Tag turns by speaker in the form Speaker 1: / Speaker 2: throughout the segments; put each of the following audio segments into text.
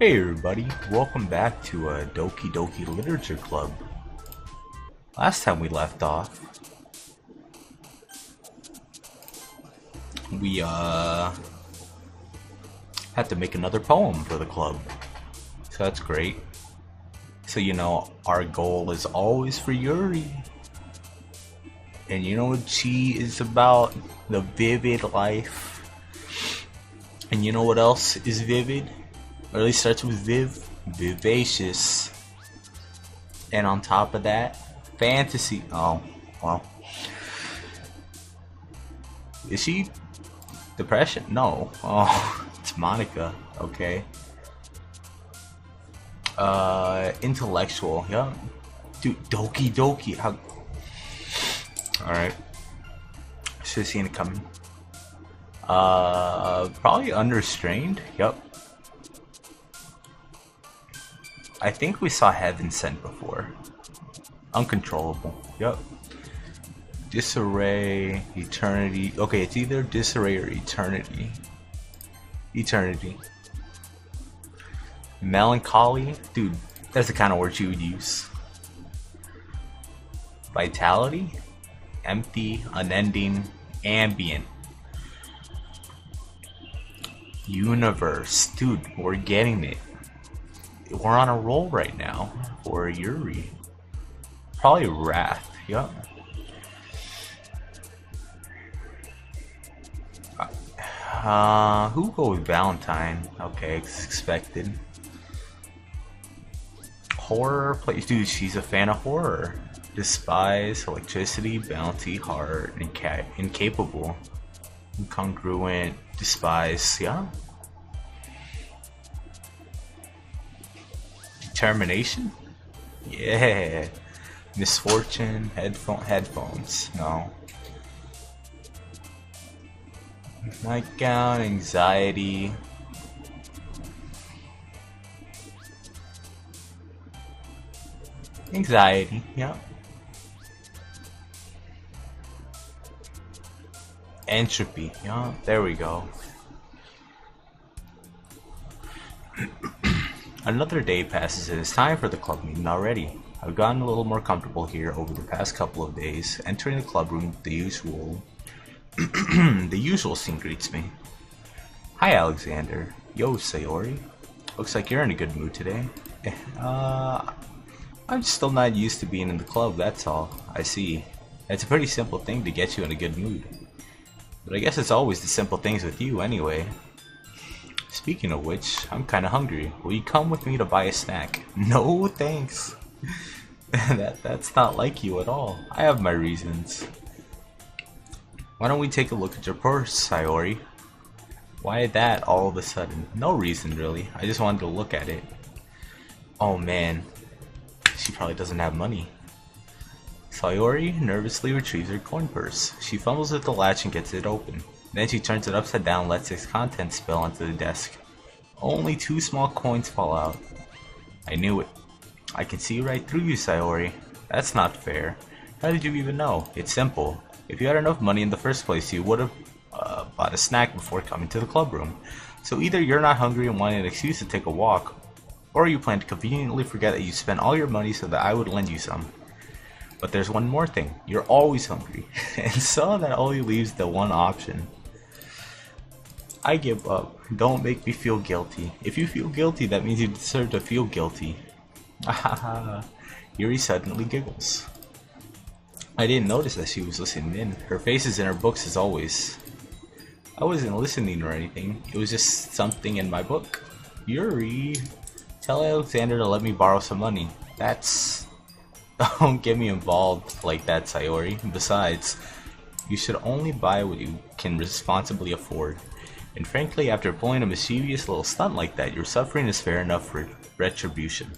Speaker 1: Hey everybody, welcome back to Doki Doki Literature Club. Last time we left off, we had to make another poem for the club. So that's great. So our goal is always for Yuri. And you know what she is about? The vivid life. And you know what else is vivid? Or at least starts with viv. Vivacious. And on top of that, fantasy. Oh, well. Is she depression? No. Oh, it's Monika. Okay. Intellectual. Yeah. Dude, Doki Doki. How? Alright. Should have seen it coming. Probably understrained. Yep. I think we saw Heaven Sent before. Uncontrollable. Yep. Disarray, eternity. Okay, it's either disarray or eternity. Eternity. Melancholy? Dude, that's the kind of word you would use. Vitality? Empty, unending, ambient. Universe. Dude, we're getting it. We're on a roll right now for Yuri. Probably Wrath. Yup. Who go with Valentine? Okay, it's expected. Horror plays. Dude, she's a fan of horror. Despise, electricity, bounty, heart, incapable, incongruent, despise. Yeah. Determination? Yeah. Misfortune, headphones. No. Nightgown, anxiety. Anxiety, yeah. Entropy, yeah, there we go. Another day passes and it's time for the club meeting already. I've gotten a little more comfortable here over the past couple of days. Entering the club room, the usual scene greets me. Hi Alexander. Yo Sayori. Looks like you're in a good mood today. I'm still not used to being in the club, that's all. I see. It's a pretty simple thing to get you in a good mood. But I guess it's always the simple things with you anyway. Speaking of which, I'm kinda hungry. Will you come with me to buy a snack? No thanks. That's not like you at all. I have my reasons. Why don't we take a look at your purse, Sayori? Why that all of a sudden? No reason really. I just wanted to look at it. Oh man. She probably doesn't have money. Sayori nervously retrieves her coin purse. She fumbles with the latch and gets it open. Then she turns it upside down and lets its contents spill onto the desk. Only 2 small coins fall out. I knew it. I can see right through you, Sayori. That's not fair. How did you even know? It's simple. If you had enough money in the first place, you would have bought a snack before coming to the club room. So either you're not hungry and wanting an excuse to take a walk, or you plan to conveniently forget that you spent all your money so that I would lend you some. But there's one more thing. You're always hungry. And so that only leaves the one option. I give up. Don't make me feel guilty. If you feel guilty, that means you deserve to feel guilty. Yuri suddenly giggles. I didn't notice that she was listening in. Her face is in her books as always. I wasn't listening or anything. It was just something in my book. Yuri, tell Alexander to let me borrow some money. That's... Don't get me involved like that, Sayori. Besides, you should only buy what you can responsibly afford. And frankly, after pulling a mischievous little stunt like that, your suffering is fair enough for retribution.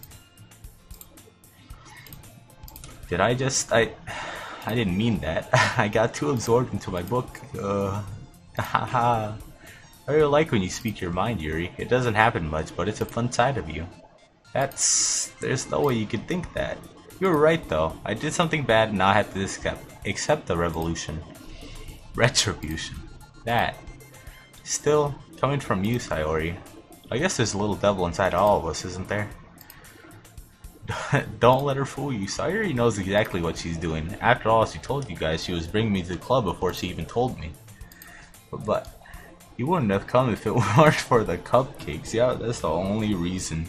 Speaker 1: Did I just... I didn't mean that. I got too absorbed into my book. Haha. I really like when you speak your mind, Yuri. It doesn't happen much, but it's a fun side of you. There's no way you could think that. You were right though. I did something bad and now I have to accept the revolution. Retribution. That. Still, coming from you, Sayori, I guess there's a little devil inside all of us, isn't there? Don't let her fool you. Sayori knows exactly what she's doing. After all, she told you guys she was bringing me to the club before she even told me. But you wouldn't have come if it weren't for the cupcakes. Yeah, that's the only reason.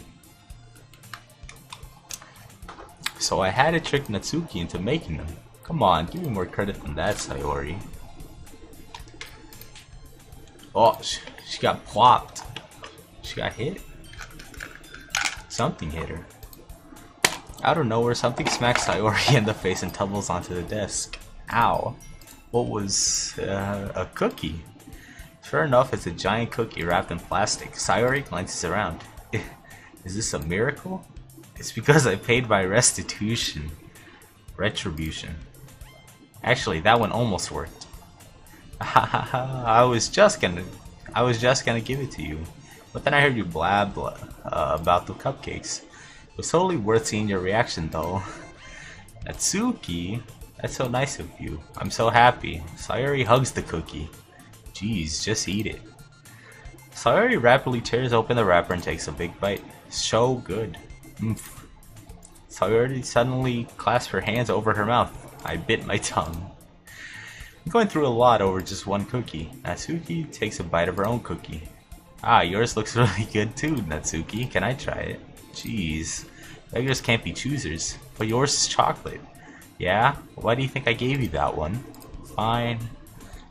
Speaker 1: So I had to trick Natsuki into making them. Come on, give me more credit than that, Sayori. Oh, she got plopped. She got hit? Something hit her. Out of nowhere, something smacks Sayori in the face and tumbles onto the desk. Ow. What was a cookie? Sure enough, it's a giant cookie wrapped in plastic. Sayori glances around. Is this a miracle? It's because I paid my restitution. Retribution. Actually, that one almost worked. I was just gonna give it to you. But then I heard you blab about the cupcakes. It was totally worth seeing your reaction though. Natsuki, that's so nice of you. I'm so happy. Sayori hugs the cookie. Jeez, just eat it. Sayori rapidly tears open the wrapper and takes a big bite. So good. Sayori suddenly clasped her hands over her mouth. I bit my tongue. I'm going through a lot over just one cookie. Natsuki takes a bite of her own cookie. Ah, yours looks really good too, Natsuki. Can I try it? Jeez. Beggars can't be choosers. But yours is chocolate. Yeah? Why do you think I gave you that one? Fine.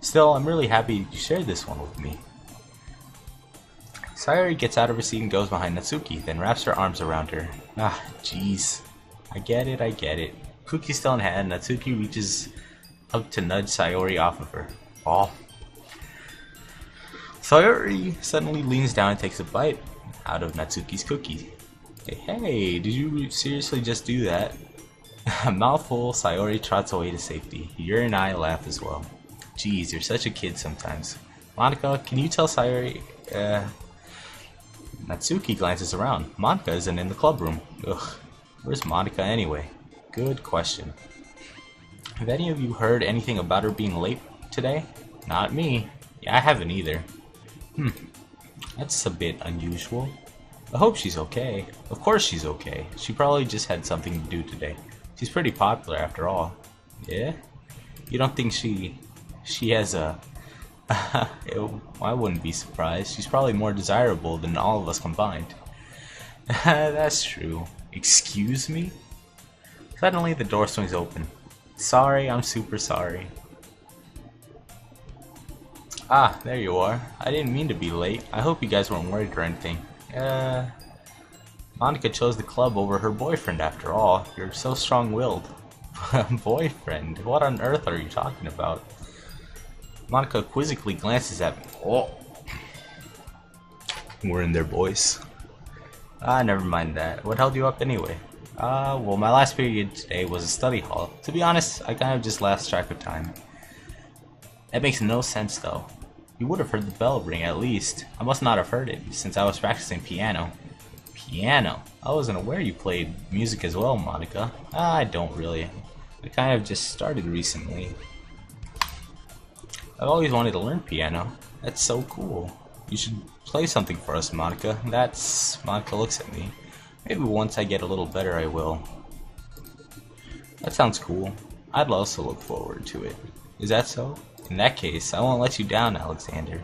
Speaker 1: Still, I'm really happy you shared this one with me. Sayori gets out of her seat and goes behind Natsuki, then wraps her arms around her. Ah, jeez. I get it. Cookie still in hand, Natsuki reaches up to nudge Sayori off of her. Oh. Sayori suddenly leans down and takes a bite out of Natsuki's cookie. Hey, did you seriously just do that? A mouthful, Sayori trots away to safety. Yuri and I laugh as well. Jeez, you're such a kid sometimes. Monika, can you tell Sayori, Natsuki glances around. Monika isn't in the club room. Ugh, where's Monika anyway? Good question. Have any of you heard anything about her being late today? Not me. Yeah, I haven't either. That's a bit unusual. I hope she's okay. Of course she's okay. She probably just had something to do today. She's pretty popular after all. Yeah? You don't think she has a... I wouldn't be surprised. She's probably more desirable than all of us combined. That's true. Excuse me? Suddenly the door swings open. Sorry, I'm super sorry. Ah, there you are. I didn't mean to be late. I hope you guys weren't worried or anything. Monika chose the club over her boyfriend after all. You're so strong-willed. Boyfriend? What on earth are you talking about? Monika quizzically glances at me. Oh. We're in there, boys. Ah, never mind that. What held you up anyway? Well, my last period today was a study hall. To be honest, I kind of just lost track of time. That makes no sense, though. You would have heard the bell ring at least. I must not have heard it, since I was practicing piano. Piano? I wasn't aware you played music as well, Monika. I don't really. I kind of just started recently. I've always wanted to learn piano. That's so cool. You should play something for us, Monika. Monika looks at me. Maybe once I get a little better I will. That sounds cool. I'd also look forward to it. Is that so? In that case, I won't let you down, Alexander.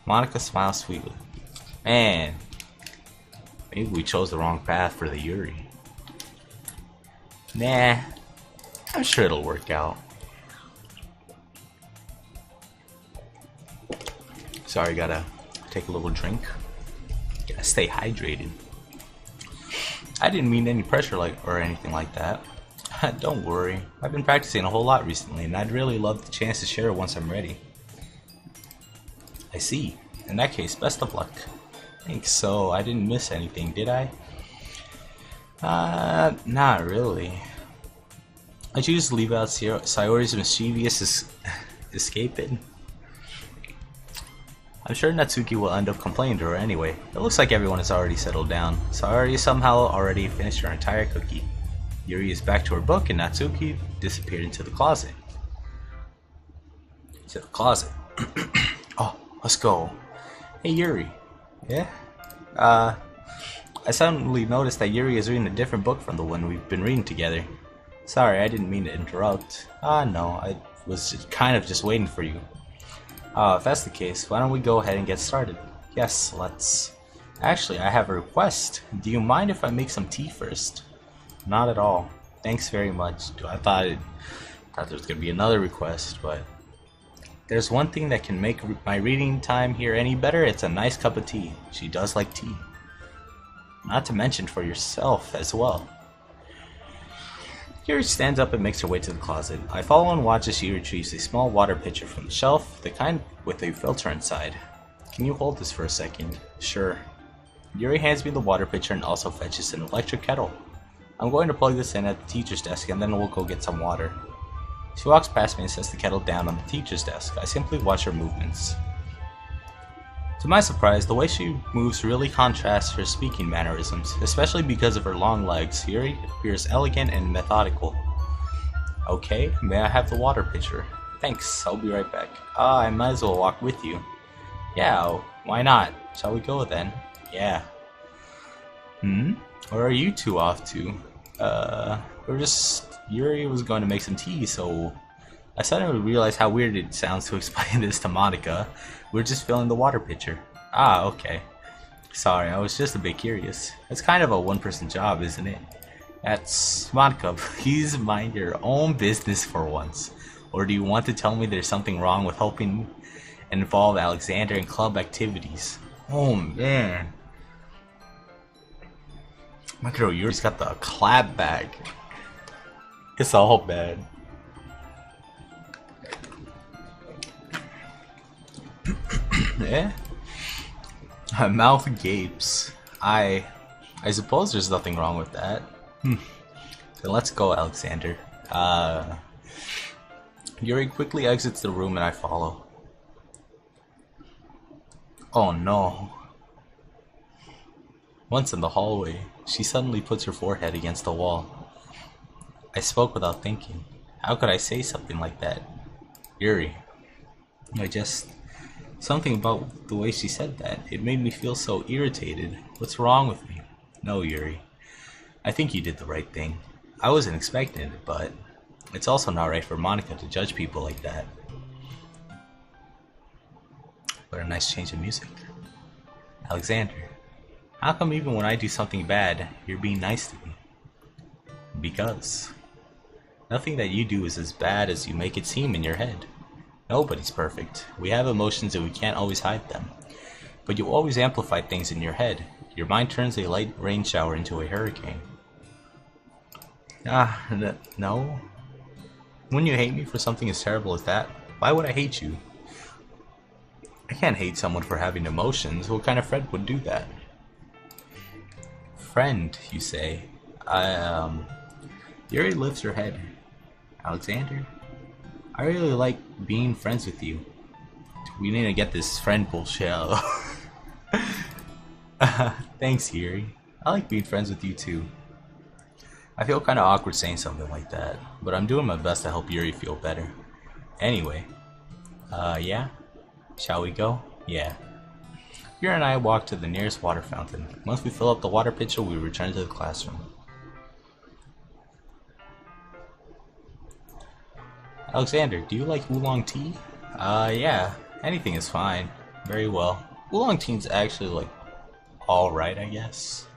Speaker 1: Monika smiles sweetly. Man, maybe we chose the wrong path for the Yuri. Nah, I'm sure it'll work out. Sorry, gotta take a little drink. Gotta stay hydrated. I didn't mean any pressure or anything like that. Don't worry, I've been practicing a whole lot recently, and I'd really love the chance to share once I'm ready. I see. In that case, best of luck. Thanks, so I didn't miss anything, did I? Not really. I choose to leave out Sayori's mischievous escaping. I'm sure Natsuki will end up complaining to her anyway. It looks like everyone has already settled down. Sayori somehow already finished her entire cookie. Yuri is back to her book and Natsuki disappeared into the closet. Oh, let's go. Hey Yuri. Yeah? I suddenly noticed that Yuri is reading a different book from the one we've been reading together. Sorry, I didn't mean to interrupt. No, I was kind of just waiting for you. If that's the case, why don't we go ahead and get started? Yes, let's. Actually, I have a request. Do you mind if I make some tea first? Not at all. Thanks very much. I thought there was gonna be another request, but there's one thing that can make my reading time here any better. It's a nice cup of tea. She does like tea. Not to mention for yourself as well. Yuri stands up and makes her way to the closet. I follow and watch as she retrieves a small water pitcher from the shelf, the kind with a filter inside. Can you hold this for a second? Sure. Yuri hands me the water pitcher and also fetches an electric kettle. I'm going to plug this in at the teacher's desk and then we'll go get some water. She walks past me and sets the kettle down on the teacher's desk. I simply watch her movements. To my surprise, the way she moves really contrasts her speaking mannerisms, especially because of her long legs. Yuri appears elegant and methodical. Okay, may I have the water pitcher? Thanks, I'll be right back. I might as well walk with you. Yeah, why not? Shall we go then? Yeah. Where are you two off to? Yuri was going to make some tea, so I suddenly realized how weird it sounds to explain this to Monika. We're just filling the water pitcher. Okay. Sorry, I was just a bit curious. It's kind of a one-person job, isn't it? That's Monika, please mind your own business for once. Or do you want to tell me there's something wrong with helping involve Alexander in club activities? Oh man. My girl Yuri's got the clap bag. It's all bad. Yeah. My mouth gapes. I suppose there's nothing wrong with that. Then let's go, Alexander. Yuri quickly exits the room and I follow. Oh no. Once in the hallway, she suddenly puts her forehead against the wall. I spoke without thinking. How could I say something like that? Yuri. Something about the way she said that. It made me feel so irritated. What's wrong with me? No, Yuri. I think you did the right thing. I wasn't expecting it, but it's also not right for Monika to judge people like that. What a nice change of music. Alexander, how come even when I do something bad, you're being nice to me? Because nothing that you do is as bad as you make it seem in your head. Nobody's perfect. We have emotions and we can't always hide them. But you always amplify things in your head. Your mind turns a light rain shower into a hurricane. No. Wouldn't you hate me for something as terrible as that? Why would I hate you? I can't hate someone for having emotions. What kind of friend would do that? Friend, you say? Yuri lifts her head. Alexander? I really like being friends with you. We need to get this friend bullshit out. Thanks, Yuri. I like being friends with you too. I feel kinda awkward saying something like that, but I'm doing my best to help Yuri feel better. Anyway, yeah? Shall we go? Yeah. Yuri and I walk to the nearest water fountain. Once we fill up the water pitcher, we return to the classroom. Alexander, do you like oolong tea? Yeah. Anything is fine. Very well. Oolong tea's actually, like, alright, I guess.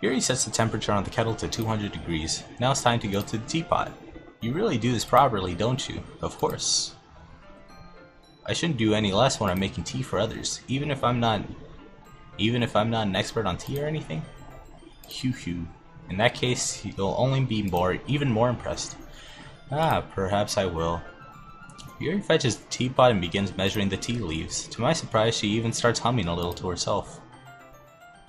Speaker 1: Yuri sets the temperature on the kettle to 200 degrees. Now it's time to go to the teapot. You really do this properly, don't you? Of course. I shouldn't do any less when I'm making tea for others, even if I'm not an expert on tea or anything. Hoo. In that case, you'll only be even more impressed. Perhaps I will. Yuri fetches the teapot and begins measuring the tea leaves. To my surprise, she even starts humming a little to herself.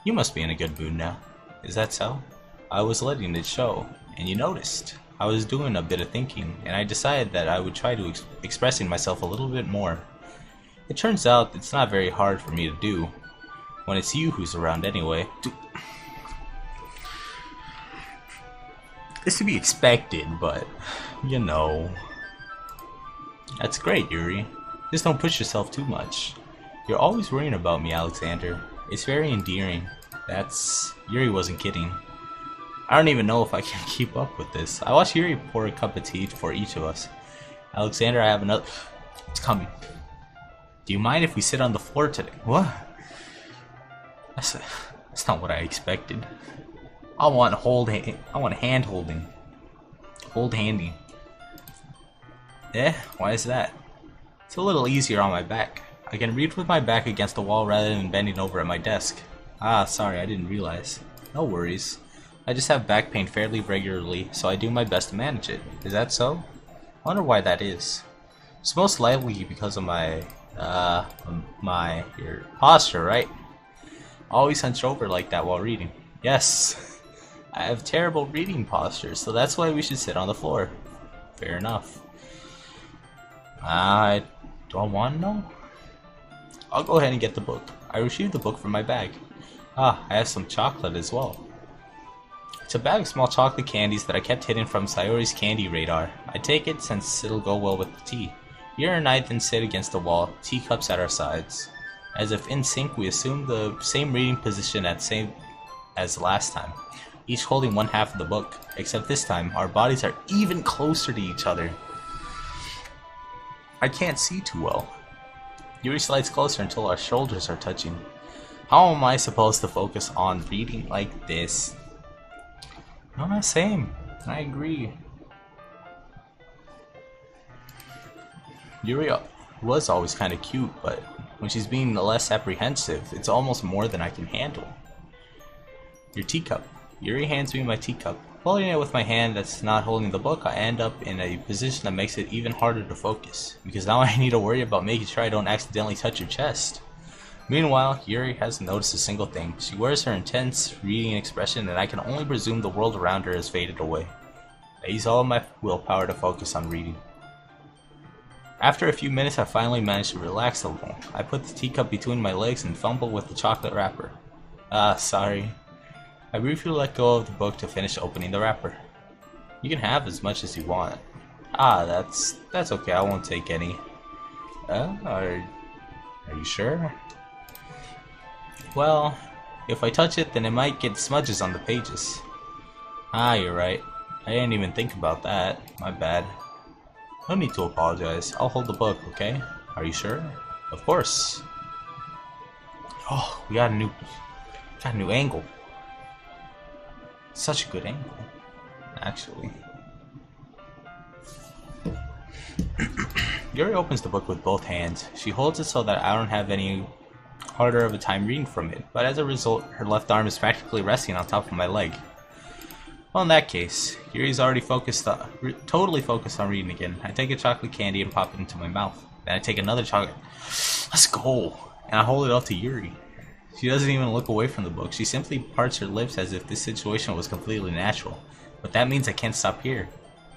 Speaker 1: You must be in a good mood now. Is that so? I was letting it show, and you noticed. I was doing a bit of thinking, and I decided that I would try to expressing myself a little bit more. It turns out it's not very hard for me to do, when it's you who's around anyway. It's to be expected, but, you know. That's great, Yuri. Just don't push yourself too much. You're always worrying about me, Alexander. It's very endearing. Yuri wasn't kidding. I don't even know if I can keep up with this. I watched Yuri pour a cup of tea for each of us. Alexander, I have another... It's coming. Do you mind if we sit on the floor today? What? That's not what I expected. I want hand holding. Hold handy. Eh? Why is that? It's a little easier on my back. I can read with my back against the wall rather than bending over at my desk. Ah, sorry, I didn't realize. No worries. I just have back pain fairly regularly, so I do my best to manage it. Is that so? I wonder why that is. It's most likely because of my your posture, right? Always hunched over like that while reading. Yes. I have terrible reading posture, so that's why we should sit on the floor. Fair enough. Do I want to know? I'll go ahead and get the book. I retrieved the book from my bag. Ah, I have some chocolate as well. It's a bag of small chocolate candies that I kept hidden from Sayori's candy radar. I take it since it'll go well with the tea. Yuri and I then sit against the wall, teacups at our sides. As if in sync, we assume the same reading position as last time, each holding one half of the book, except this time our bodies are even closer to each other. I can't see too well. Yuri slides closer until our shoulders are touching. How am I supposed to focus on reading like this? No, same. I agree. Yuri was always kind of cute, but when she's being less apprehensive, it's almost more than I can handle. Your teacup. Yuri hands me my teacup. Holding it with my hand that's not holding the book, I end up in a position that makes it even harder to focus, because now I need to worry about making sure I don't accidentally touch your chest. Meanwhile, Yuri hasn't noticed a single thing. She wears her intense reading expression, and I can only presume the world around her has faded away. I use all of my willpower to focus on reading. After a few minutes, I finally managed to relax a little. I put the teacup between my legs and fumble with the chocolate wrapper. Ah, sorry. I briefly let go of the book to finish opening the wrapper. You can have as much as you want. Ah, that's okay. I won't take any. Are you sure? Well, if I touch it, then it might get smudges on the pages. Ah, you're right. I didn't even think about that. My bad. No need to apologize. I'll hold the book, okay? Are you sure? Of course. Oh, we got a new angle. Such a good angle, actually. Yuri opens the book with both hands. She holds it so that I don't have any harder of a time reading from it, but as a result, her left arm is practically resting on top of my leg. Well, in that case, Yuri's already totally focused on reading again. I take a chocolate candy and pop it into my mouth. Then I take another chocolate. Let's go! And I hold it out to Yuri. She doesn't even look away from the book. She simply parts her lips as if this situation was completely natural. But that means I can't stop here.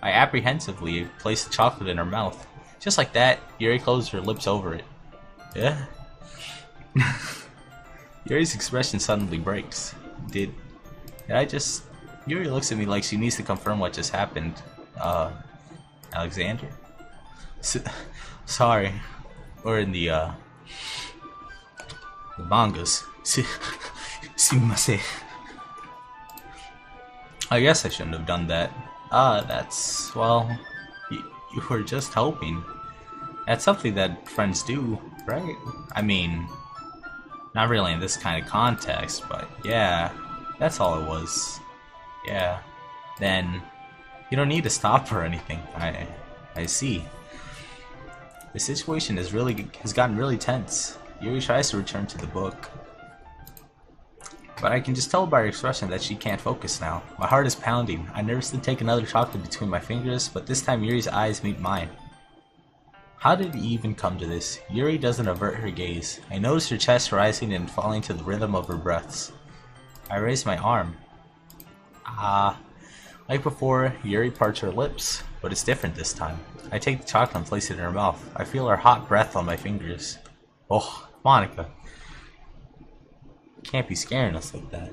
Speaker 1: I apprehensively place the chocolate in her mouth. Just like that, Yuri closes her lips over it. Yeah? Yuri's expression suddenly breaks. Did I just... Yuri looks at me like she needs to confirm what just happened. Alexander? Sorry. Or in the mangas. Sumimasen. I guess I shouldn't have done that. Well, you were just hoping. That's something that friends do, right? I mean, not really in this kind of context, but yeah, that's all it was. Yeah, then you don't need to stop or anything. I see. The situation has gotten really tense. Yuri tries to return to the book, but I can just tell by her expression that she can't focus now. My heart is pounding. I nervously take another chocolate between my fingers, but this time Yuri's eyes meet mine. How did it even come to this? Yuri doesn't avert her gaze. I notice her chest rising and falling to the rhythm of her breaths. I raise my arm. Like before, Yuri parts her lips, but it's different this time. I take the chocolate and place it in her mouth. I feel her hot breath on my fingers. Oh, Monika. You can't be scaring us like that.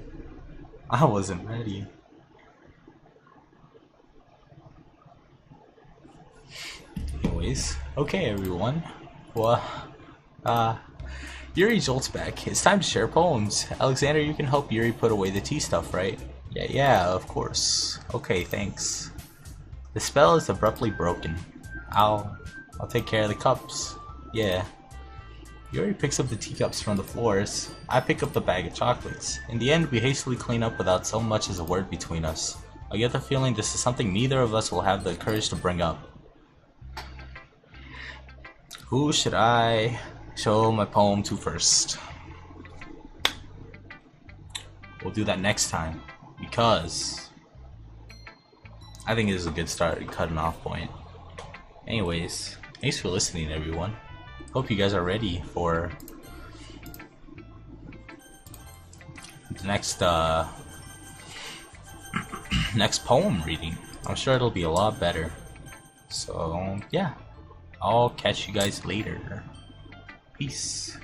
Speaker 1: I wasn't ready. Anyways, okay everyone. Well, Yuri jolts back. It's time to share poems. Alexander, you can help Yuri put away the tea stuff, right? Yeah, of course. Okay, thanks. The spell is abruptly broken. I'll take care of the cups. Yeah. Yuri picks up the teacups from the floors. I pick up the bag of chocolates. In the end, we hastily clean up without so much as a word between us. I get the feeling this is something neither of us will have the courage to bring up. Who should I show my poem to first? We'll do that next time, because I think this is a good start, cutting off point. Anyways, thanks for listening, everyone. Hope you guys are ready for the next next poem reading. I'm sure it'll be a lot better. So yeah, I'll catch you guys later. Peace.